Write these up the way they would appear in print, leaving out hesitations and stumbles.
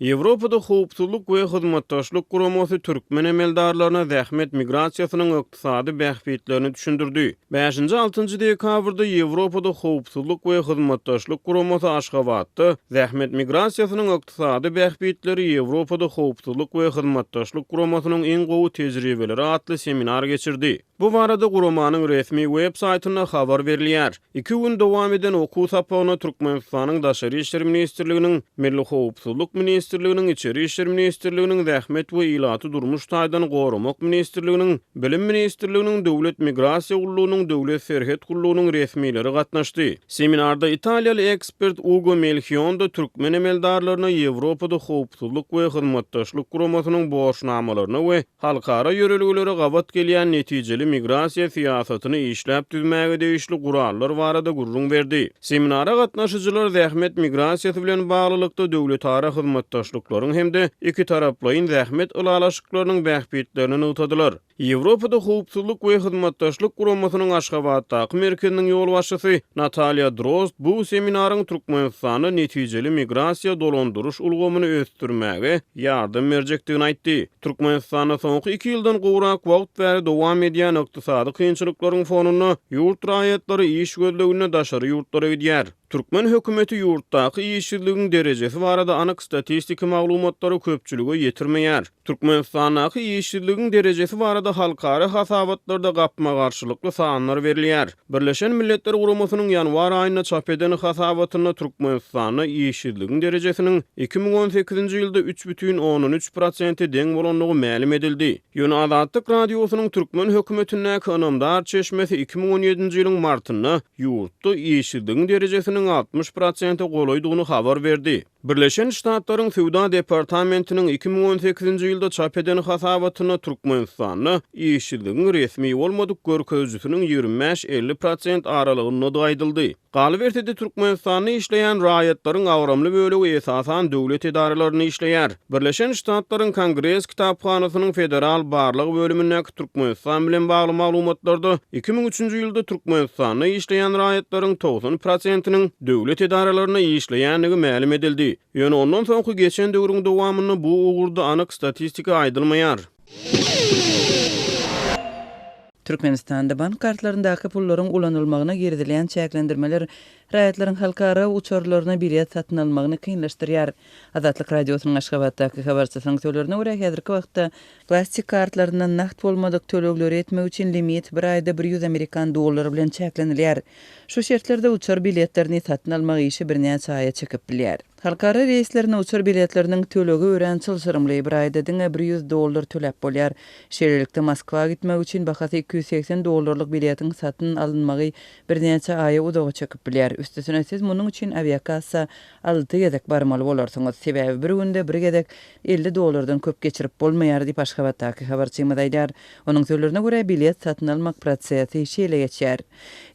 Ýewropada howpsuzlyk we hyzmatdaşlyk guramasy türkmen emeldarlaryna zähmet migrasiýasynyň ykdysady bähbitlerini düşündirdi. 5-6 dekabrda Ýewropada howpsuzlyk we hyzmatdaşlyk guramasy Aşgabatda zähmet migrasiýasynyň ykdysady bähbitleri Ýewropada howpsuzlyk we hyzmatdaşlyk guramasynyň iň gowy tejribeleri atly seminar geçirdi. Bu barada guramanyň resmi web saytyna habar berilýär. 2 gün dowam eden okuw sapagyna Türkmenistanyň Daşary işler ministrliginiň, Milli howpsuzlyk ministrliginiň, İçeri işler ministrliginiň, zähmet we ilaty durmuş taýdan goramak ministrliginiň, bilim ministrliginiň, döwlet migrasiýa gullugynyň, döwlet serhet gullugynyň resmileri gatnaşdy. Seminarda Italiýaly ekspert Ugo Melchion da türkmen emeldarlaryna Ýewropada howpsuzlyk we hyzmatdaşlyk guramasynyň borçnamalaryna we halkara ýöreligleri gabat gelýän netijeli migrasiýa siýasatyny işläp düzmäge degişli gurallar barada gurrun berdi. Seminara gatnaşyjylar zähmet migrasiýasy bilen baglylykda döwletara hyzmatdaşlyklaryň hemde iki taraplyň zähmet ulalaşyklarynyň bähbitlerini utadylar. Ýewropada howpsuzlyk we hyzmatdaşlyk guramasynyň Aşgabatdaky merkeziniň ýol başçysy Natalia Drozd bu seminaryň Türkmenistany netijeli migrasiýa dolandyryş ulgamyny ösdürmäge ýardam berjekdigini aýtdy. Türkmenistana soňky 2 ýyldan gowrak wagt bäri dowam edýän ykdysady kynçylyklaryň fonuny ýurt raýatlary iş gözlegine daşary ýurtlara gidýär. Türkmen hökümeti ýurtdaky işçiligiň derejesi barada anyk statistika maglumatlary köpçülige ýetirmeýär. Türkmenistanaky işçiligiň derejesi barada halkara hasabatlarda gapma garşylykly sanlar berilýär. Birleşen Milletler Guramasynyň ýanwar aýyna çap eden hasabatyna Türkmenistany işçiligiň derejesiniň 2018-nji ýylda 3,13% deň bolanlygy ma'lum edildi. Ýöne Azatlyk radiosynyň türkmen hökümetine kanamdar çeşmesi 2017-nji ýylyň martyna ýurtda işçiligiň derejesiniň 60% golaýdygyny habar berdi. Birleşen Ştatlaryň Suwda departamentiniň 2018-nji ýylda çap eden hasabatyna Türkmenistany işçiligiň resmi bolmadyk görkezjisiniň 25-50% aralygyna daýdyldy. Galybertede Türkmenistany işleýän raýatlaryň awramly bölegi esasan döwlet edaralaryny işleýär. Birleşen Ştatlaryň Kongres kitapxanasynyň federal barlyk bölümindäki Türkmenistan bilen bagly maglumatlarda 2003-nji ýylda Türkmenistany işleýän raýatlaryň 90%-iniň döwlet edaralaryna işleýänligi ma'lum edildi. Ýöne ondan soňky geçen döwrüň dowamyny bu ugurda anyk statistika aýdylmaýar. Türkmenistanda bank kartlaryndaky pullaryň ulanylmagyna girdilýän çäklendirmeler raýatlaryň halkara uçarlaryna bilet satyn almagyny kynlaşdyrýar. Azatlyk radiosynyň Aşgabatdaky habarçysynyň söýlerine görä häzirki wagtda plastik kartlaryna nakt bolmadyk tölegleri etmek üçin limit bir aýda 100 Amerikan dollary bilen çäklenilýär. Şu şertlerde uçar biletlerini satyn almak işi birnäçe aýa çekip bilýär. Halkara reislerine uçar biletlerinin tölegi öğrençil sırımlığı bir ayda diňe $100 töläp bolýar. Şeýlelikde Moskwa gitmek üçin bahasy $280 biletin satyn alınmagy birnäçe aýa udagy çekip bilýär. Üstesine siz munyň üçin aviakassa 6 gezek barmaly bolarsyňyz. Sebäbi bir günde bir gezek $50 köp geçirip bolmaýar diýip Aşgabatdaky habarçymyz aýdýar. Onuň sözlerine görä bilet satyn almak prosesi şeýle geçýär.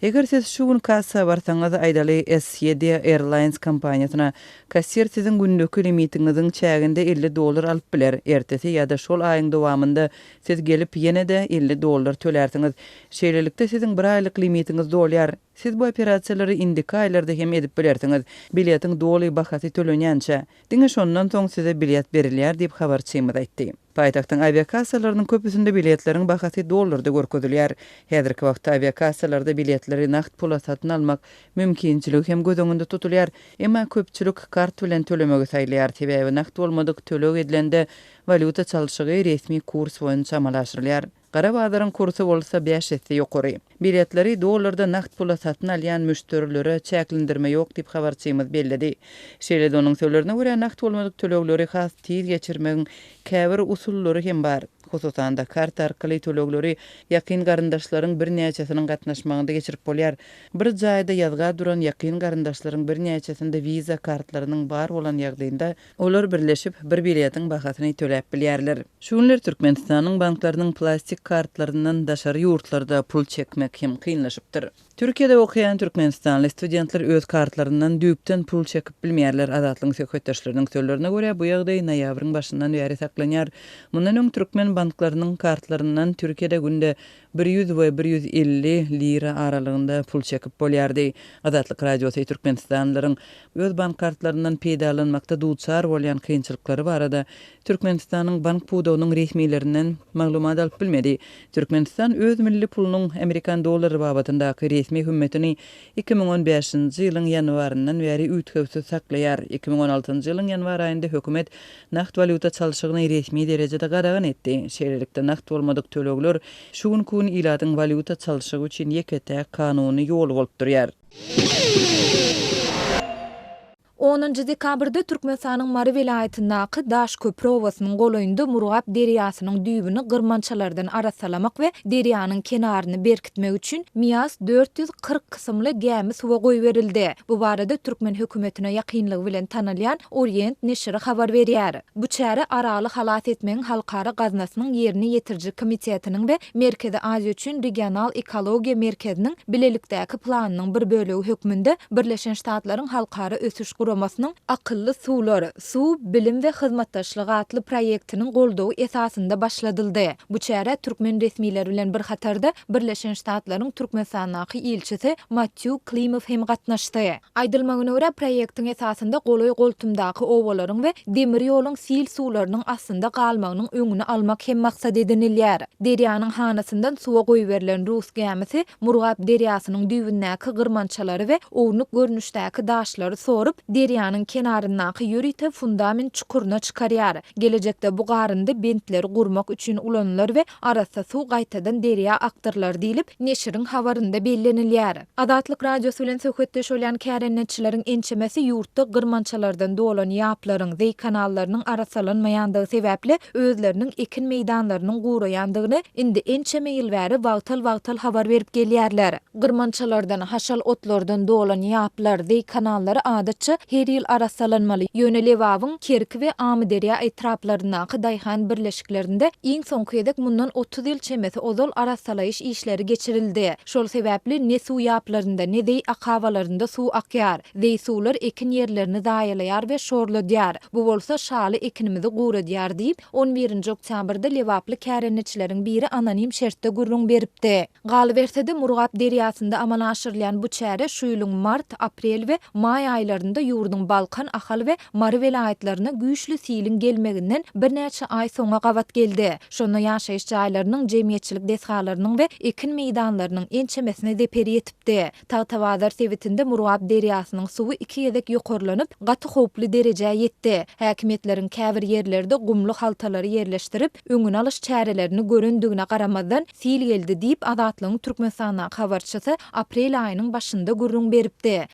Eger siz şu gün kassa barsaňyz aýdaly S7 Airlines kompaniýasyna kassier sizin gündeki limitiňiziň çäginde $50 alyp biler. Ertesi ýa-da şol aýyň dowamında siz gelip ýene-de $50 tölersiňiz. Şeýlelikde sizin bir aýlyk limitiňiz dolýar. Siz bu operasiýalary indiki aýlarda hem edip bilersiňiz. Biletiň doly bahasy tölenýänçe. Diňe şondan soň size bilet berilýär diýip habarçymyz aýtdy. Paýtagtyň aviakassalarının köpüsinde biletleriň bahasy dollarda görkezilýär. Häzirki wagtda aviakassalarda biletleri nakt pula satyn almak mümkinçiligi hem göz öňünde tutulýar. Emma köpçülik kart bilen tölemegi saýlýar. Sebäbi nakt bolmadyk töleg edilende valyuta çalyşygy resmi kurs boýunça amalaşdyrylýar. Gara bazaryň kursy bolsa 5 ýetdi ýokary. Biletleri dollarda nakt pula satyn alýan müşterilere çäklendirme ýok diýip habarçymyz bellidi. Şeýle onuň sözlerine görä nakt bolmadyk tölegleri has tiz geçirmegiň käbir usullary hem bar. Hususan da kart arkaly tölegleri ýakyn garyndaşlaryň birnäçesiniň gatnaşmagynda geçirip bolýar. Bir jaýda ýazga duran ýakyn garyndaşlaryň birnäçesinde viza kartlarynyň bar bolan ýagdaýynda olar birleşip bir biletiň bahasyny töläp bilýärler. Şu günler Türkmenistanyň banklarynyň plastik kartlarından daşary ýurtlarda pul çekmek hem kynlaşypdyr. Türkiýede okuyan türkmenistanly studentler öz kartlarından düýpden pul çekip bilmeýärler. Azatlyň söhbetdaşlarynyň sözlerine görä bu ýagdaý noýabryň başyndan bäri saklanýar. Mundan öň türkmen banklarynyň kartlarından Türkiýede günde 100 we 150 lira aralygynda pul çekip bolýardy. Azatlyk radiosy türkmenistanlylaryň öz bank kartlarından peýdalanmakda duçar bolýan kynçylyklary barada Türkmenistanyň bank pudowynyň resmiýetlerinden maglumat alyp bilmedi. Türkmenistan öz milli pulunyň Amerikan dollary babatyndaky resmi hümmetini 2015-nji ýylyň ýanwaryndan bäri üýtgewsiz saklaýar. 2016-njy ýylyň ýanwar aýynda hökümet nakt valyuta çalyşygyny resmi derejede garagan etdi. Şeýlelikde nakt bolmadyk tölegler şu gün iladyň valyuta çalyşygy üçin ýeketäk kanuny ýol bolup durýar. 10-njy dekabrda Türkmenistanyň Mary vilayatynyň Daş köprü owasynyň golaýynda Murgap deriýasynyň düýbüni gyrmançalardan arasalamak we deriýanyň kenaryny berkitmek üçin miýas 440 kysymly gämi suwa goýup berildi. Bu barada türkmen hökümetine ýakynlygy bilen tanylýan Orient neşri habar berýär. Bu çäre araly halat etmeň halkara gaznasynyň ýerini ýetirji komitetiniň we Merkezi Aziýa üçin regional ekologiýa merkeziniň bilelikdäki planynyň bir bölegi hökmünde Birleşen Ştatlaryň halkara ösüş guramasının akıllı sular, su, bilim ve hizmetdaşlığı adlı proyektinin goldağı esasında başladıldı. Bu çare Türkmen resmileri bilen bir hatarda Birleşen Ştatlaryň Türkmenistanyň ilçisi Matthew Klimov hem gatnaşdy. Aýdylmagyna görä proyektiň esasında goloy goltumdaky owalaryň we demir ýoluň sil suwlarynyň aslında galmagynyň öňüni almak hem maksat edinilýär. Deriýanyň hanasyndan suwa goýup berilen Rus gemisi Murgap deriýasynyň düýbündäki gyrmançalary we ownuk görnüşdäki daşlary sorup deriýanyň kenaryndaky ýörite fundament çukuruna çykarýar. Gelecekde bu garynda bentleri gurmak üçin ulanlar we arasa suw gaýtadan deriýa aktarlar diýilip neşriň habarynda bellenilýär. Azatlyk radiosy bilen söhbetdeş bolan kärennetçileriň ençemesi ýurtda gyrmançalardan dolan ýaplaryň we kanallarynyň arasalanmaýandygy sebäpli özleriniň ekin meýdanlarynyň guraýandygyny indi ençeme ýyl bäri wagtal habar berip gelýärler. Gyrmançalardan haşal otlardan dolan ýaplar we kanallary adatça her ýyl arasalanmaly. Ýönelewawyň Kerki we Amyderiýa etraplarynaky daýhan birleşiklerinde iň soňky edek mundan 30 ýyl çemesi ozal arasalaýyş işleri geçirildi. Şol sebäpli ne suw ýaplarynda ne de akawalarynda suw akýar. They suwlar ekin ýerlerini daýalaýar we şorladýar. Bu bolsa şaly ekinimizi guradýar diýip 11-nji oktýabrda lewaply kärennetçileriň biri anonim şertde gurrun beripdi. Galy bersede Murgap deriýasynda amala aşyrylýan bu çäre şu ýylyň mart, aprel we may aýlarynda ýurdun Balkan, Ahal we Mary vilayatlaryna güýçli silin gelmeginden birnäçe ay soňa gabat geldi. Şonu ýaşaýyş jaýlarynyň jemgyýetçilik deshalarynyň we ekin meýdanlarynyň ençemesine deperi ýetipdi. Tawtawazar sewitinde Murgap deriýasynyň suwy 2 ýedek ýokarlanyp gaty howply derejäge ýetdi. Häkimetleriň käbir ýerlerinde gumly haltalary ýerleşdirip öňüni alyş çärelerini göründigine garamazdan sil geldi diýip Azatlygyň Türkmenistanyň habarçysy aprel aýynyň başynda gurrun beripdi.